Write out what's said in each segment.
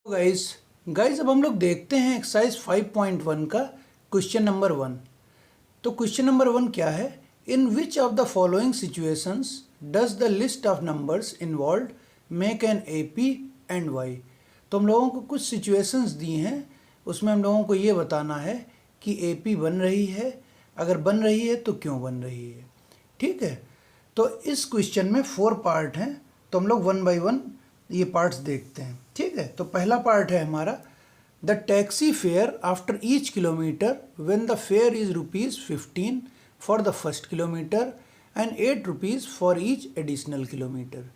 Guys guys अब हम लोग देखते हैं एक्सरसाइज 5.1 का क्वेश्चन नंबर 1। तो क्वेश्चन नंबर 1 क्या है? In which of the following situations does the list of numbers involve make an AP and why. तो हम लोगों को कुछ सिचुएशंस दी हैं, उसमें हम लोगों को ये बताना है कि एपी बन रही है, अगर बन रही है तो क्यों बन रही है। ठीक है, तो इस क्वेश्चन में 4 पार्ट हैं, तो हम लोग 1 बाय 1 ये पार्ट्स देखते हैं। ठीक है, तो पहला पार्ट है हमारा the taxi fair after each kilometre when the fair is ₹15 for the first kilometre and ₹8 for each additional kilometre.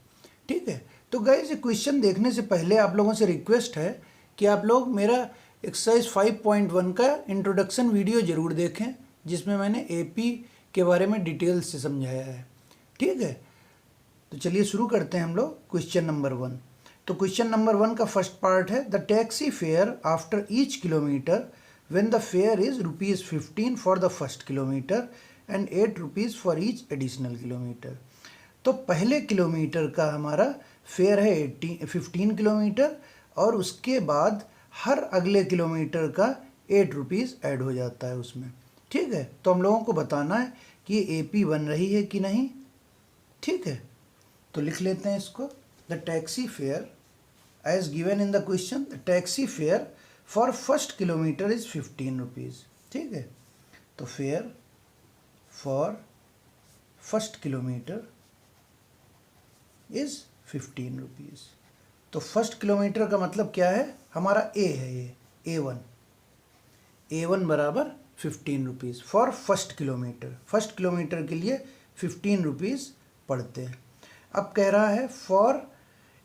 ठीक है, तो गाइस ये क्वेश्चन देखने से पहले आप लोगों से रिक्वेस्ट है कि आप लोग मेरा एक्सरसाइज 5.1 का इंट्रोडक्शन वीडियो ज़रूर देखें, जिसमें मैंने एपी के बारे में डिटेल से समझाया है। ठीक है, तो चलिए शुरू करते हैं हम लोग क्वेश्चन नंबर 1। तो क्वेश्चन नंबर 1 का फर्स्ट पार्ट है the taxi fair after each kilometre when the fair is ₹15 for the first kilometre and ₹8 for each additional kilometre. तो पहले किलोमीटर का हमारा फेयर है 15 किलोमीटर और उसके बाद हर अगले किलोमीटर का ₹8 ऐड हो जाता है उसमें। ठीक है, तो हम लोगों को बताना है कि ये एपी बन रही है कि नहीं। ठीक है, तो लिख लेते हैं इसको। The taxi fare as given in the question, the taxi fare for first kilometre is ₹15। ठीक है, तो fare for first kilometre is ₹15। तो फर्स्ट किलोमीटर का मतलब क्या है? हमारा ए है, ये A1 बराबर ₹15 for first kilometre. First kilometre के लिए ₹15 पड़ते हैं। अब कह रहा है फॉर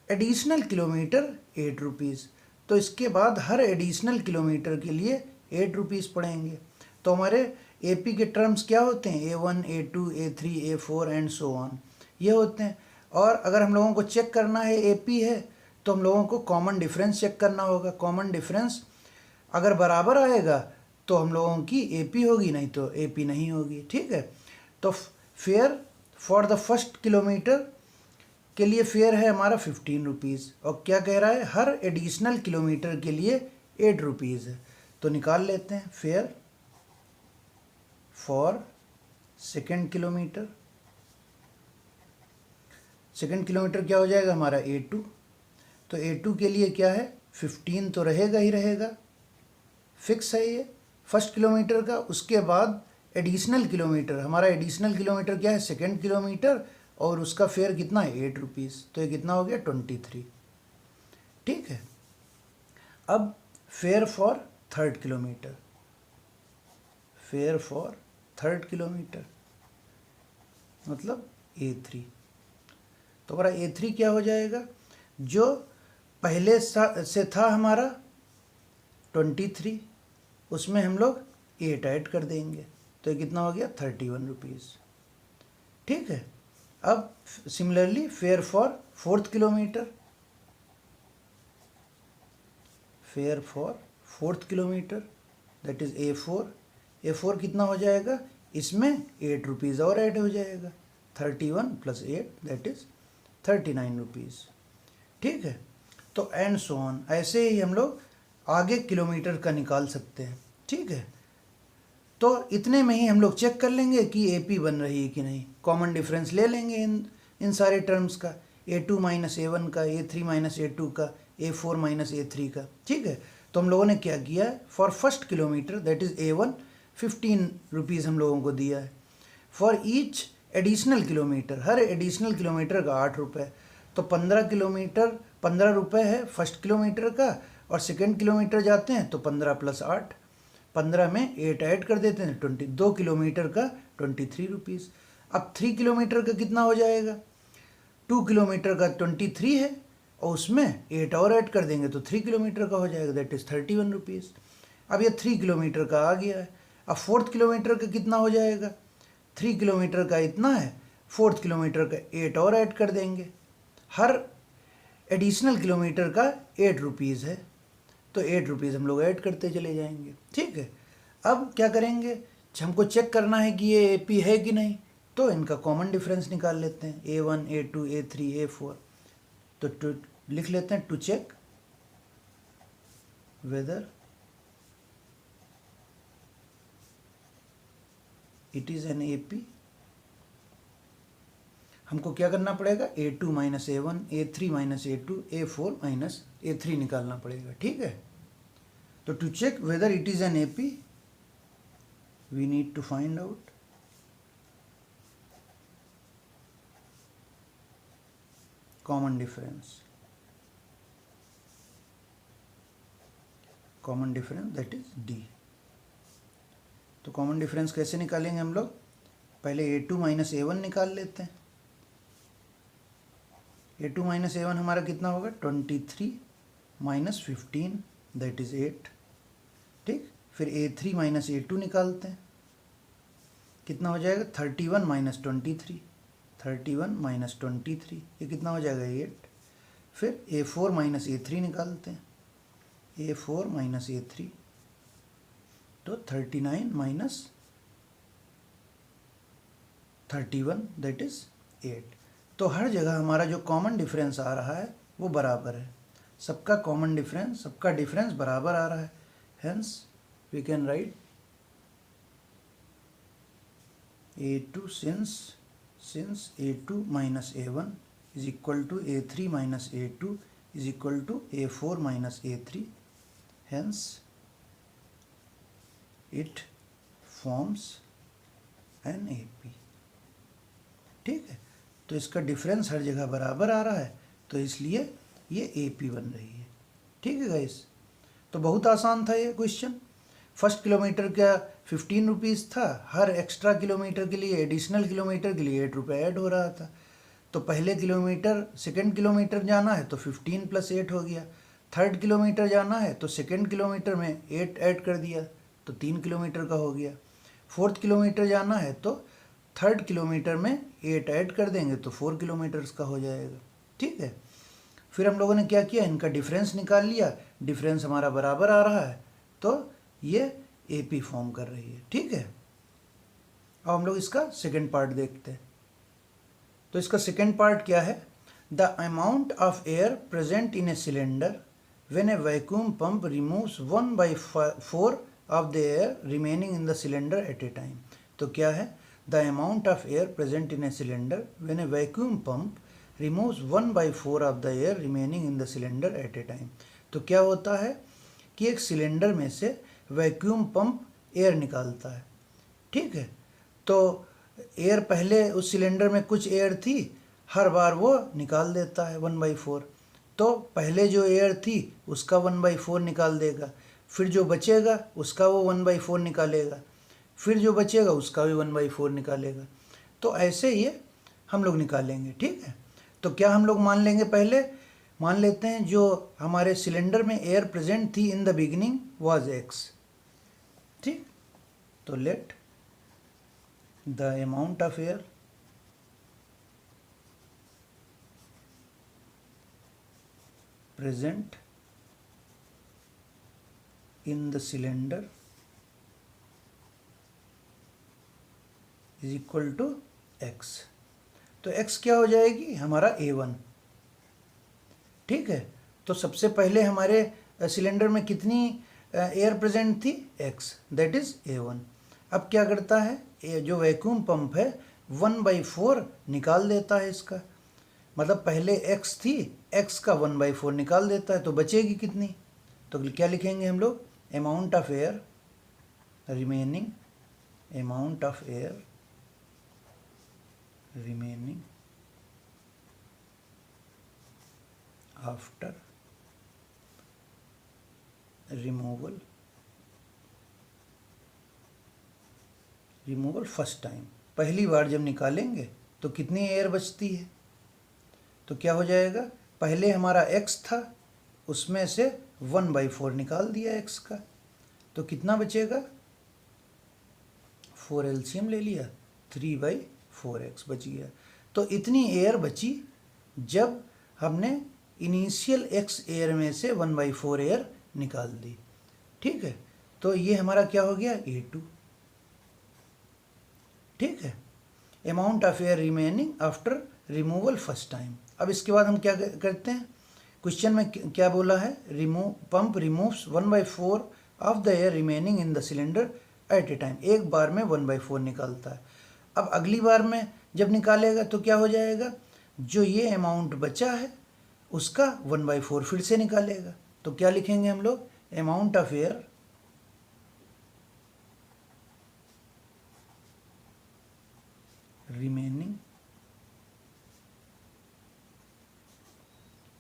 एडिशनल किलोमीटर ₹8। तो इसके बाद हर एडिशनल किलोमीटर के लिए ₹8 पड़ेंगे। तो हमारे एपी के टर्म्स क्या होते हैं? A1, A2, A3, A4 and so on, ये होते हैं। और अगर हम लोगों को चेक करना है एपी है तो हम लोगों को कॉमन डिफरेंस चेक करना होगा। कॉमन डिफरेंस अगर बराबर आएगा तो हम लोगों की एपी होगी, नहीं तो एपी नहीं होगी। ठीक है, तो fare for the first kilometre के लिए फेयर है हमारा ₹15 और क्या कह रहा है? हर एडिशनल किलोमीटर के लिए ₹8 है। तो निकाल लेते हैं fair for second kilometre. Second kilometre क्या हो जाएगा हमारा? A2। तो A2 के लिए क्या है? 15 तो रहेगा ही रहेगा, फिक्स है ये फर्स्ट किलोमीटर का। उसके बाद एडिशनल किलोमीटर, हमारा एडिशनल किलोमीटर क्या है? सेकेंड किलोमीटर, और उसका फेयर कितना है? ₹8। तो ये कितना हो गया? 23। ठीक है, अब fair for third kilometre, fair for third kilometre मतलब A3। तो हमारा A3 क्या हो जाएगा? जो पहले से था हमारा 23, उसमें हम लोग 8 ऐड कर देंगे, तो ये कितना हो गया? ₹31। ठीक है, अब similarly fair for fourth kilometre, fair for fourth kilometre that is A4। A4 कितना हो जाएगा? इसमें ₹8 और ऐड हो जाएगा, 31 + 8 दैट इज ₹39। ठीक है, तो एंड सो ऑन, ऐसे ही हम लोग आगे किलोमीटर का निकाल सकते हैं। ठीक है, तो इतने में ही हम लोग चेक कर लेंगे कि एपी बन रही है कि नहीं। कॉमन डिफरेंस ले लेंगे इन सारे टर्म्स का, A2 - A1 का, A3 - A2 का, A4 - A3 का। ठीक है, तो हम लोगों ने क्या किया है? For first kilometre that is A1 ₹15 हम लोगों को दिया है। For each additional kilometre, her additional kilometre का ₹8। तो 15 किलोमीटर ₹15 है फर्स्ट किलोमीटर का, और सेकेंड किलोमीटर जाते हैं तो 15 + 8, 15 में 8 ऐड कर देते हैं, 22 किलोमीटर का ₹23। अब 3 किलोमीटर का कितना हो जाएगा? 2 किलोमीटर का 23 है और उसमें 8 और ऐड कर देंगे तो 3 किलोमीटर का हो जाएगा, दैट इज़ ₹31। अब ये 3 किलोमीटर का आ गया है। अब फोर्थ किलोमीटर का कितना हो जाएगा? 3 किलोमीटर का इतना है, फोर्थ किलोमीटर का 8 और ऐड कर देंगे, हर एडिशनल किलोमीटर का ₹8 है, तो ₹8 हम लोग ऐड करते चले जाएंगे। ठीक है, अब क्या करेंगे? हमको चेक करना है कि ये एपी है कि नहीं, तो इनका कॉमन डिफरेंस निकाल लेते हैं, A1, A2, A3, A4। तो लिख लेते हैं to check whether it is an AP, हमको क्या करना पड़ेगा, A2 minus A1, A3 minus A2, A4 minus A3 निकालना पड़ेगा, ठीक है। तो to check whether it is an AP we need to find out common difference, common difference that is D। तो कॉमन डिफरेंस कैसे निकालेंगे हम लोग, पहले A2 माइनस A1 निकाल लेते हैं। A2 माइनस A1 हमारा कितना होगा, 23 माइनस 15 दैट इज 8, ठीक। फिर A3 माइनस A2 निकालते हैं, कितना हो जाएगा, 31 माइनस 23, 31 माइनस 23, ये कितना हो जाएगा, 8। फिर A4 माइनस A3 निकालते हैं, A4 माइनस A3, तो 39 माइनस 31 दैट इज 8। तो हर जगह हमारा जो कॉमन डिफरेंस आ रहा है वो बराबर है, सबका कॉमन डिफरेंस, सबका डिफरेंस बराबर आ रहा है। Hence we can write A2 since A2 minus A1 is equal to A3 minus A2 is equal to A4 minus A3, hence it forms an AP, ठीक है। तो इसका डिफरेंस हर जगह बराबर आ रहा है, तो इसलिए ये AP बन रही है, ठीक है गाइस। तो बहुत आसान था ये क्वेश्चन। फर्स्ट किलोमीटर का 15 रुपीज़ था, हर एक्स्ट्रा किलोमीटर के लिए, एडिशनल किलोमीटर के लिए 8 रुपये ऐड हो रहा था। तो पहले किलोमीटर, सेकंड किलोमीटर जाना है तो 15 प्लस 8 हो गया। थर्ड किलोमीटर जाना है तो सेकंड किलोमीटर में 8 ऐड कर दिया तो 3 किलोमीटर का हो गया। फोर्थ किलोमीटर जाना है तो थर्ड किलोमीटर में 8 ऐड कर देंगे तो 4 किलोमीटर्स का हो जाएगा, ठीक है। फिर हम लोगों ने क्या किया, इनका डिफरेंस निकाल लिया, डिफरेंस हमारा बराबर आ रहा है तो ये AP फॉर्म कर रही है, ठीक है। अब हम लोग इसका सेकेंड पार्ट देखते हैं। तो इसका सेकेंड पार्ट क्या है, the amount of air present in a cylinder when A vacuum pump removes 1/4 of the air remaining in the cylinder eight A time. तो क्या है, the amount of air present in a cylinder when A vacuum pump removes 1/4 of the air remaining in the cylinder eight A time. तो क्या होता है कि एक cylinder में से वैक्यूम पंप एयर निकालता है, ठीक है। तो एयर पहले उस सिलेंडर में कुछ एयर थी, हर बार वो निकाल देता है 1/4। तो पहले जो एयर थी उसका 1/4 निकाल देगा, फिर जो बचेगा उसका वो 1/4 निकालेगा, फिर जो बचेगा उसका भी 1/4 निकालेगा। तो ऐसे ही हम लोग निकालेंगे, ठीक है। तो क्या हम लोग मान लेंगे, पहले मान लेते हैं जो हमारे सिलेंडर में एयर प्रेजेंट थी in the beginning was X, ठीक। तो let the amount of air present in the cylinder is equal to X। तो X क्या हो जाएगी, हमारा A1, ठीक है। तो सबसे पहले हमारे सिलेंडर में कितनी एयर प्रेजेंट थी, X, दैट इज A1। अब क्या करता है, जो वैक्यूम पंप है 1/4 निकाल देता है इसका, मतलब पहले X थी, X का 1/4 निकाल देता है, तो बचेगी कितनी, तो क्या लिखेंगे हम लोग, amount of air remaining, amount of air remaining after removal first time. पहली बार जब निकालेंगे तो कितनी एयर बचती है, तो क्या हो जाएगा, पहले हमारा X था उसमें से 1/4 निकाल दिया X का, तो कितना बचेगा, 4 LCM ले लिया, 3/4X बच गया। तो इतनी एयर बची जब हमने इनिशियल X एयर में से 1/4 एयर निकाल दी, ठीक है। तो ये हमारा क्या हो गया, A2, ठीक है। Amount of air remaining after removal first time. अब इसके बाद हम क्या करते हैं, क्वेश्चन में क्या बोला है, pump removes 1/4 of the air remaining in the cylinder eight A time, एक बार में 1/4 निकालता है। अब अगली बार में जब निकालेगा तो क्या हो जाएगा, जो ये अमाउंट बचा है उसका 1/4 फिर से निकालेगा। तो क्या लिखेंगे हम लोग, amount of air remaining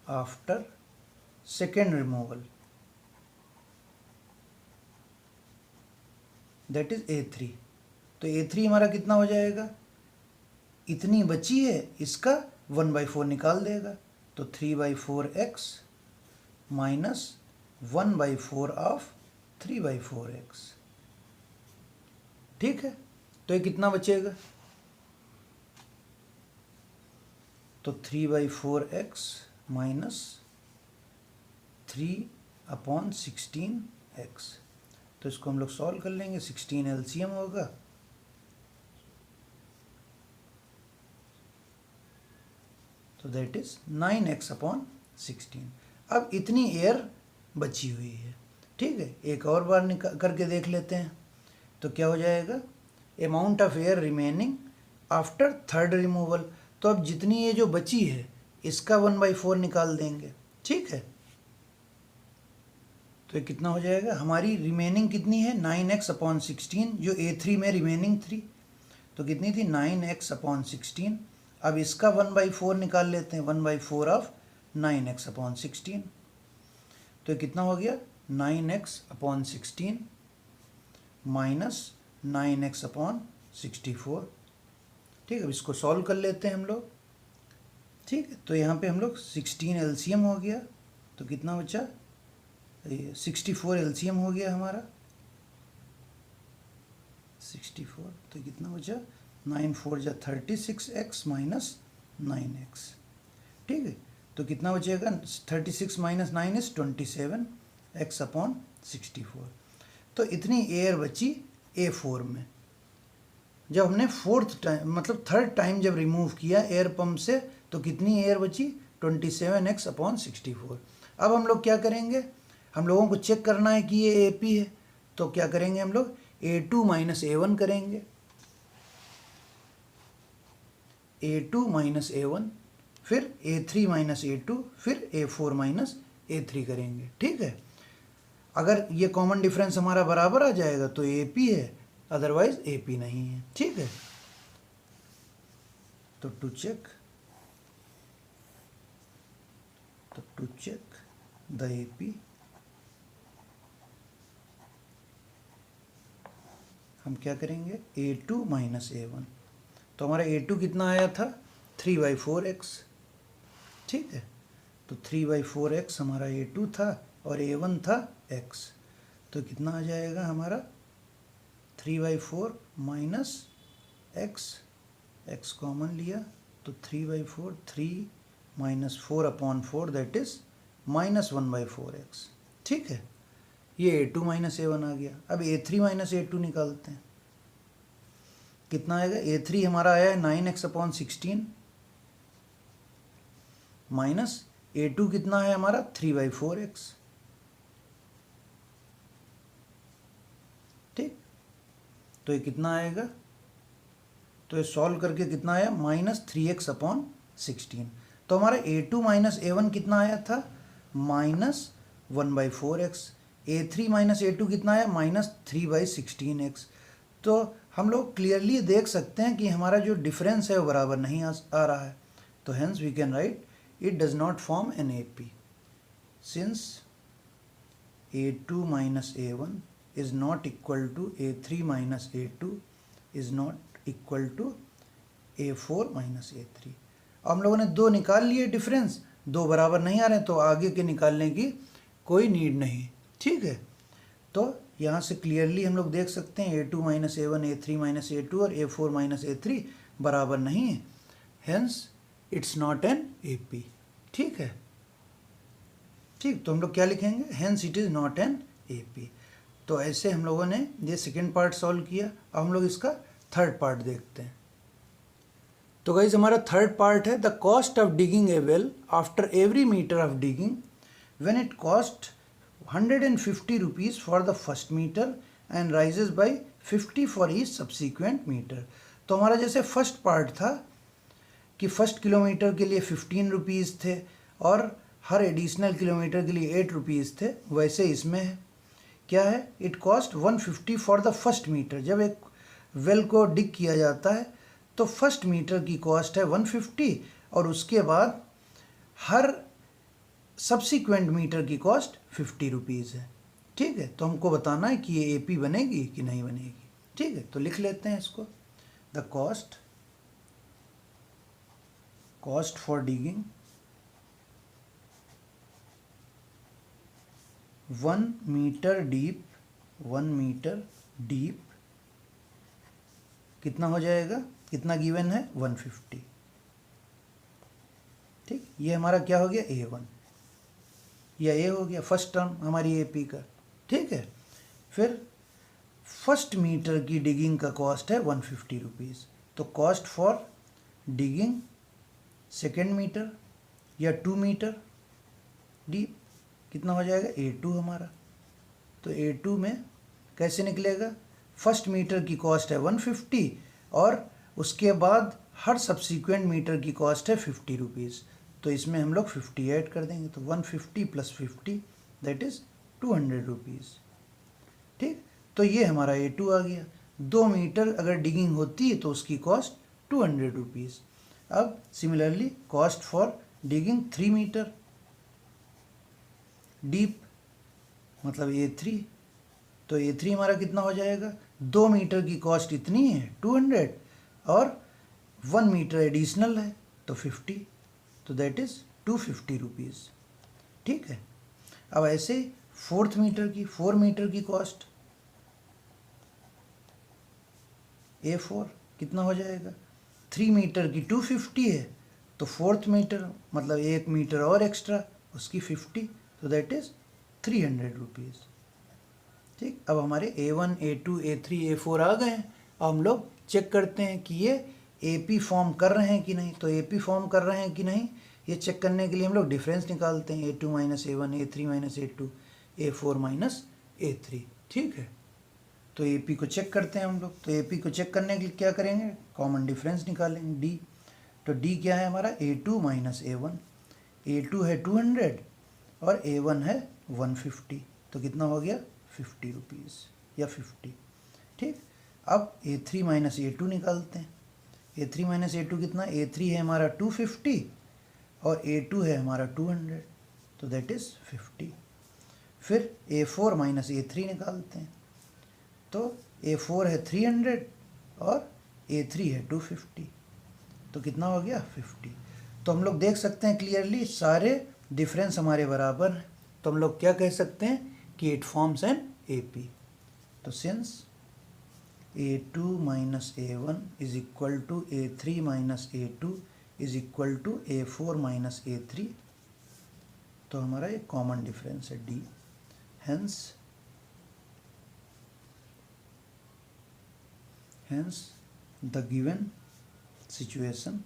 after second removal, that is A3। तो A3 हमारा कितना हो जाएगा, इतनी बची है, इसका 1/4 निकाल देगा। तो 3/4x माइनस 1/4 ऑफ 3/4x। ठीक है, तो ये कितना बचेगा, तो 3/4x माइनस 3/16x। तो इसको हम लोग सॉल्व कर लेंगे, 16 एलसीएम होगा, तो दैट इज 9x/16। अब इतनी एयर बची हुई है। ठीक है, एक और बार करके देख लेते हैं। तो क्या हो जाएगा, amount of air remaining after third removal. तो अब जितनी ये जो बची है इसका 1/4 निकाल देंगे। ठीक है, तो ये कितना हो जाएगा, हमारी रिमेनिंग कितनी है 9x/16, जो A3 में रिमेनिंग थी, तो कितनी थी 9x/16। अब इसका 1/4 निकाल लेते हैं, 1/4 ऑफ 9x/16। तो ये कितना हो गया 9x/16 माइनस 9x/64। ठीक है, अब इसको सॉल्व कर लेते हैं हम लोग। ठीक है, तो यहाँ पे हम लोग 16 एलसीएम हो गया, तो कितना बचा, 64 एलसीएम हो गया हमारा, 64। तो कितना बचा, 9 4 जा 36x माइनस 9x। ठीक है, तो कितना बचेगा, 36 माइनस 9 इज 27x/64। तो इतनी एयर बची A4 में। जब हमने फोर्थ टाइम मतलब थर्ड टाइम जब रिमूव किया एयर पंप से, तो कितनी एयर बची, 27x/64। अब हम लोग क्या करेंगे, हम लोगों को चेक करना है कि ये AP है, तो क्या करेंगे हम लोग, A2 माइनस A1 करेंगे, A2 माइनस A1, फिर A3 माइनस A2, फिर A4 माइनस A3 करेंगे। ठीक है, अगर ये कॉमन डिफरेंस हमारा बराबर आ जाएगा तो AP है, अदरवाइज AP नहीं है। ठीक है, तो टू चेक द AP, हम क्या करेंगे, A2 माइनस A1। तो हमारा A2 कितना आया था, 3/4x। ठीक है, तो 3/4x हमारा A2 था और A1 था x। तो कितना आ जाएगा हमारा, 3/4 माइनस x कॉमन लिया, तो 3/4, 3 minus 4/4, that is minus 1/4x। ठीक है, ये A2 माइनस A1 आ गया। अब A3 माइनस A2 निकालते हैं, कितना आएगा, A3 हमारा आया है 9x/16 माइनस A2 कितना है हमारा 3/4x। ठीक, तो ये कितना आएगा, तो ये सॉल्व करके कितना आया, -3x/16। तो हमारा A2 माइनस A1 कितना आया था, -1/4x। A3 माइनस A2 कितना आया, -3/16x। तो हम लोग क्लियरली देख सकते हैं कि हमारा जो डिफरेंस है वो बराबर नहीं आ रहा है। तो hence we can write it does not form an AP since A2 minus A1 is not equal to A3 minus A2 is not equal to A4 minus A3। अब हम लोगों ने दो निकाल लिए डिफरेंस, दो बराबर नहीं आ रहे हैं, तो आगे के निकालने की कोई नीड नहीं। ठीक है, तो यहाँ से क्लियरली हम लोग देख सकते हैं A2 minus A1, A3 minus A2 और A4 माइनस A3 बराबर नहीं है, hence it's not an AP। ठीक है, ठीक, तो हम लोग क्या लिखेंगे, hence it is not an AP। तो ऐसे हम लोगों ने ये सेकेंड पार्ट सॉल्व किया। अब हम लोग इसका थर्ड पार्ट देखते हैं। तो गाइज हमारा थर्ड पार्ट है the cost of digging a well after every metre of digging when it cost 150 rupees for the first metre and rises by 50 for each subsequent metre. तो हमारा जैसे first part था कि first kilometre के लिए 15 rupees थे और हर additional kilometre के लिए 8 रुपीज़ थे, वैसे इसमें है क्या है, it cost 150 for the first metre. जब एक वेल को डिग किया जाता है तो फर्स्ट मीटर की कॉस्ट है 150 और उसके बाद हर सब्सिक्वेंट मीटर की कॉस्ट 50 रुपीज़ है। ठीक है, तो हमको बताना है कि ये एपी बनेगी कि नहीं बनेगी। ठीक है, तो लिख लेते हैं इसको, the cost for digging 1 metre deep कितना हो जाएगा, कितना गिवन है 150। ठीक, ये हमारा क्या हो गया A1 या ए हो गया फर्स्ट टर्म हमारी एपी का। ठीक है, फिर फर्स्ट मीटर की डिगिंग का कॉस्ट है 150 रुपीज़। तो cost for digging second metre या 2 मीटर डीप कितना हो जाएगा A2 हमारा। तो A2 में कैसे निकलेगा, फर्स्ट मीटर की कॉस्ट है 150 और उसके बाद हर सब्सिक्वेंट मीटर की कॉस्ट है 50 रुपीज़। तो इसमें हम लोग 50 ऐड कर देंगे, तो 150 + 50 दैट इज़ 200 रुपीज़। ठीक, तो ये हमारा A2 आ गया। 2 मीटर अगर डिगिंग होती है तो उसकी कॉस्ट 200 रुपीज़। अब similarly cost for digging 3 metre deep मतलब A3, तो A3 हमारा कितना हो जाएगा, 2 मीटर की कॉस्ट इतनी है 200 और 1 मीटर एडिशनल है तो 50, तो दैट इज़ 250 रुपीज़। ठीक है, अब ऐसे 4 मीटर की कॉस्ट A4 कितना हो जाएगा, 3 मीटर की 250 है तो 4th मीटर मतलब 1 मीटर और एक्स्ट्रा उसकी 50, तो दैट इज़ 300 रुपीज़। ठीक, अब हमारे A1 A2 A3 A4 आ गए हैं। अब हम लोग चेक करते हैं कि ये AP फॉर्म कर रहे हैं कि नहीं। तो AP फॉर्म कर रहे हैं कि नहीं ये चेक करने के लिए हम लोग डिफरेंस निकालते हैं, A2 - A1 A3 - A2 A4 - A3। ठीक है, तो AP को चेक करते हैं हम लोग। तो AP को चेक करने के लिए क्या करेंगे, कॉमन डिफरेंस निकालेंगे D। तो D क्या है हमारा, A2 - A1। A2 है 200 और A1 है 150, तो कितना हो गया 50 रुपीज़ या 50। ठीक, अब A3 - A2 निकालते हैं। A3 - A2 कितना, A3 है हमारा 250 और A2 है हमारा 200, तो दैट इज़ 50। फिर A4 - A3 निकालते हैं। तो A4 है 300 और A3 है 250, तो कितना हो गया 50। तो हम लोग देख सकते हैं क्लियरली सारे डिफरेंस हमारे बराबर हैं, तो हम लोग क्या कह सकते हैं कि इट फॉर्म्स एन AP। तो since A2 - A1 is equal to A3 - A2 is equal to A4 - A3, तो हमारा एक कॉमन डिफरेंस है D। hence the given situation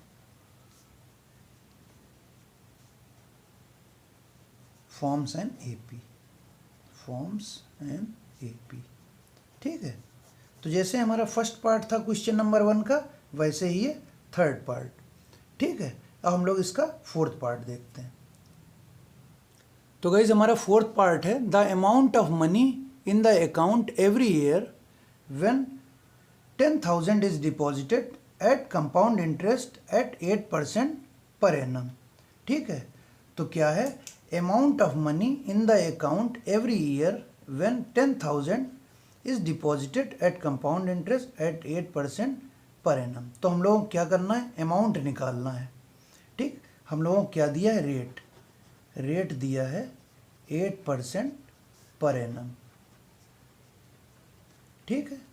forms an AP। ठीक है, तो जैसे हमारा फर्स्ट पार्ट था क्वेश्चन नंबर 1 का, वैसे ही ये थर्ड पार्ट। ठीक है, अब हम लोग इसका फोर्थ पार्ट देखते हैं। तो गाइज हमारा फोर्थ पार्ट है the amount of money in the account every year when 10,000 is deposited at compound interest at 8% per annum। ठीक है, तो क्या है, amount of money in the account every year when 10,000 is deposited at compound interest at 8% per annum। तो हम लोगों को क्या करना है, अमाउंट निकालना है। ठीक, हम लोगों को क्या दिया है, रेट दिया है 8% पर एनम। ठीक है,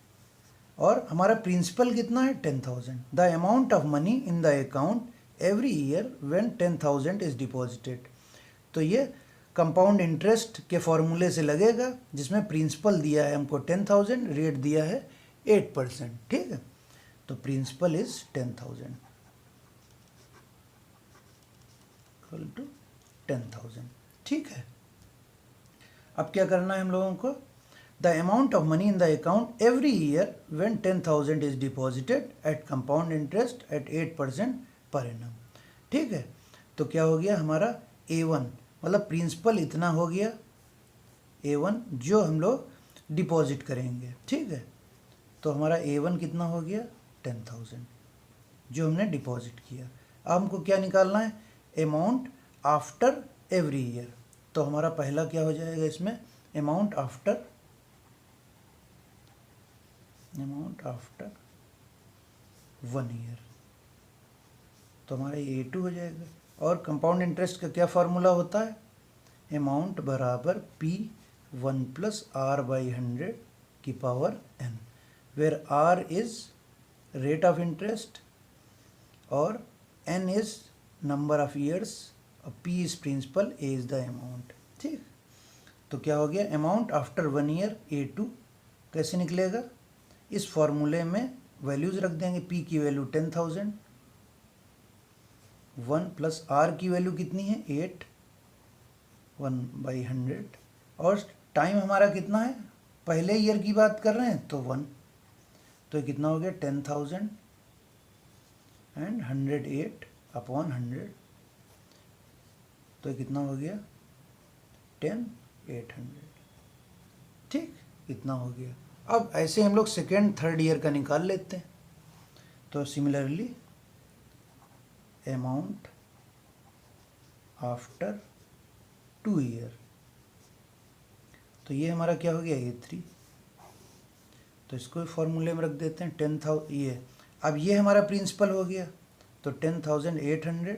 और हमारा प्रिंसिपल कितना है 10,000। The amount of money in the account every year when 10,000 is deposited. तो ये कंपाउंड इंटरेस्ट के फॉर्मूले से लगेगा जिसमें प्रिंसिपल दिया है हमको 10,000, रेट दिया है 8%। ठीक है, तो प्रिंसिपल इज 10,000। Equal to 10,000। ठीक है, अब क्या करना है हम लोगों को, the amount of money in the account every year when 10,000 is deposited at compound interest at 8% per annum. ठीक है, तो क्या हो गया हमारा A1, मतलब प्रिंसिपल इतना हो गया A1 जो हम लोग डिपॉजिट करेंगे। ठीक है, तो हमारा A1 कितना हो गया 10,000 जो हमने डिपॉजिट किया। अब हमको क्या निकालना है, अमाउंट आफ्टर एवरी ईयर। तो हमारा पहला क्या हो जाएगा इसमें, अमाउंट आफ्टर 1 ईयर, तो हमारा A2 हो जाएगा। और कंपाउंड इंटरेस्ट का क्या फार्मूला होता है, अमाउंट बराबर P1 + R/100 की power n, where R is rate of interest और n is number of years और P is principal, A is the amount. ठीक, तो क्या हो गया, अमाउंट आफ्टर 1 ईयर A2 कैसे निकलेगा, इस फॉर्मूले में वैल्यूज रख देंगे। P की वैल्यू 10,000, 1 + R की वैल्यू कितनी है 8, 1/100, और टाइम हमारा कितना है, पहले ईयर की बात कर रहे हैं तो 1, तो ये कितना हो गया 10,000 एंड 108/100, तो ये कितना हो गया 10,800। ठीक, इतना हो गया। अब ऐसे हम लोग सेकेंड थर्ड ईयर का निकाल लेते हैं। तो सिमिलरली अमाउंट आफ्टर 2 ईयर, तो ये हमारा क्या हो गया A3, तो इसको फॉर्मूले में रख देते हैं 10,000 ये। अब ये हमारा प्रिंसिपल हो गया, तो 10,800,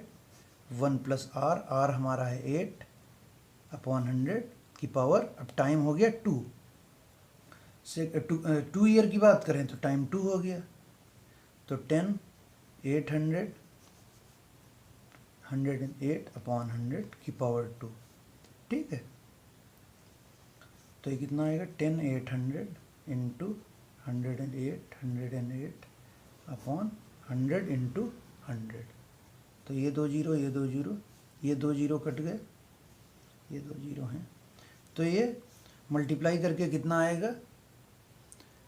1 + R, R हमारा है 8/100 की पावर, अब टाइम हो गया 2 से 2 ईयर की बात करें तो टाइम 2 हो गया, तो 10,800, 108/100 की पावर 2। ठीक है, तो ये कितना आएगा 10,800 इंटू 108/100 इंटू 100, तो ये 2 जीरो, ये 2 जीरो, ये 2 जीरो कट गए, ये 2 जीरो हैं, तो ये मल्टीप्लाई करके कितना आएगा,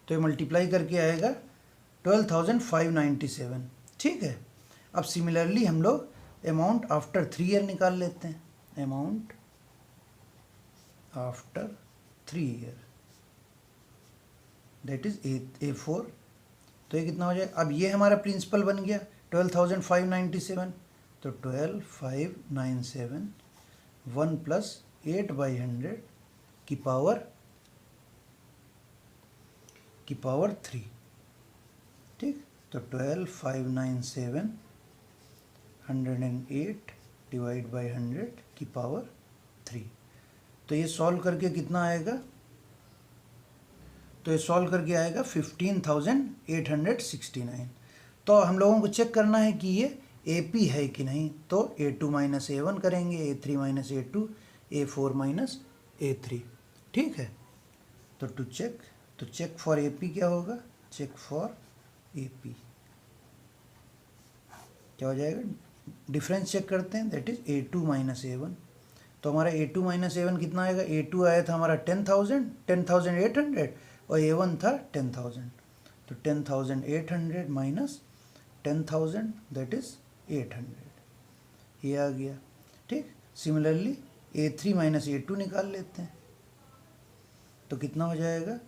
तो ये मल्टीप्लाई करके आएगा 12,597। ठीक है, अब सिमिलरली हम लोग अमाउंट आफ्टर 3 ईयर निकाल लेते हैं, amount after 3 year that is A4, तो ये कितना हो जाए, अब ये हमारा प्रिंसिपल बन गया 12,597, तो 12,597 1 + 8/100 की पावर 3। ठीक, तो 12,597 108 / 100 की पावर 3, तो ये सॉल्व करके कितना आएगा, तो ये सॉल्व करके आएगा 15,869। तो हम लोगों को चेक करना है कि ये AP है कि नहीं, तो A2 - A1 करेंगे, A3 - A2, A4 - A3। ठीक है, तो चेक फॉर AP क्या होगा, चेक फॉर AP क्या हो जाएगा, डिफरेंस चेक करते हैं, दैट इज A2 - A1, तो हमारा A2 - A1 कितना आएगा, A2 आया था हमारा 10,800 और A1 था 10,000, तो 10,800 माइनस 10,000 दैट इज 800, ये आ गया। ठीक, सिमिलरली A3 - A2 निकाल लेते हैं, तो कितना हो जाएगा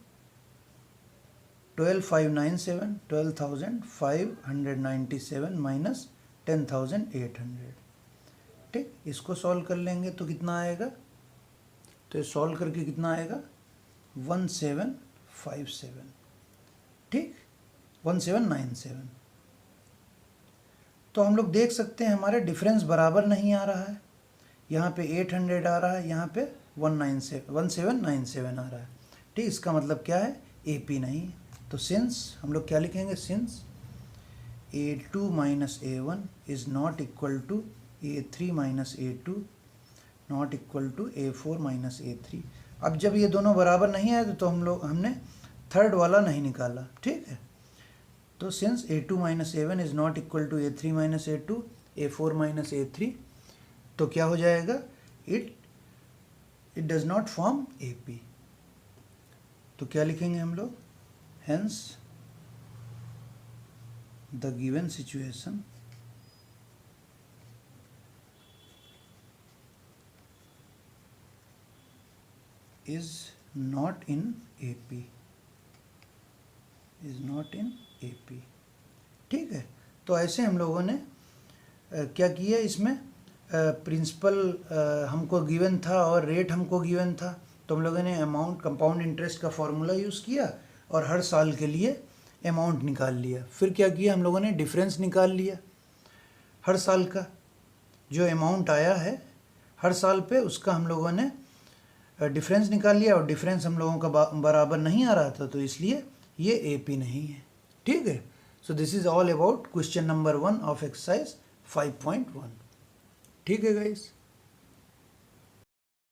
12,597 माइनस 10,800। ठीक, इसको सॉल्व कर लेंगे तो कितना आएगा, तो ये सॉल्व करके कितना आएगा 1757। ठीक, 1797। तो हम लोग देख सकते हैं हमारे डिफरेंस बराबर नहीं आ रहा है, यहाँ पे 800 आ रहा है, यहाँ पे 1797 आ रहा है। ठीक, इसका मतलब क्या है, AP नहीं। तो सिंस हम लोग क्या लिखेंगे, since A2 - A1 is not equal to A3 - A2 not equal to A4 - A3। अब जब ये दोनों बराबर नहीं आए तो हमने थर्ड वाला नहीं निकाला। ठीक है, तो since A2 - A1 is not equal to A3 - A2, A4 - A3, तो क्या हो जाएगा, it does not form AP। तो क्या लिखेंगे हम लोग, hence the given situation is not in AP, is not in AP। ठीक है, तो ऐसे हम लोगों ने क्या किया, इसमें प्रिंसिपल हमको गिवन था और रेट हमको गिवन था, तो हम लोगों ने अमाउंट कंपाउंड इंटरेस्ट का फॉर्मूला यूज़ किया और हर साल के लिए अमाउंट निकाल लिया। फिर क्या किया, हम लोगों ने डिफरेंस निकाल लिया, हर साल का जो अमाउंट आया है हर साल पे उसका हम लोगों ने डिफरेंस निकाल लिया, और डिफरेंस हम लोगों का बराबर नहीं आ रहा था, तो इसलिए ये AP नहीं है। ठीक है, so this is all about question number 1 of exercise 5.1। ठीक है गाइस।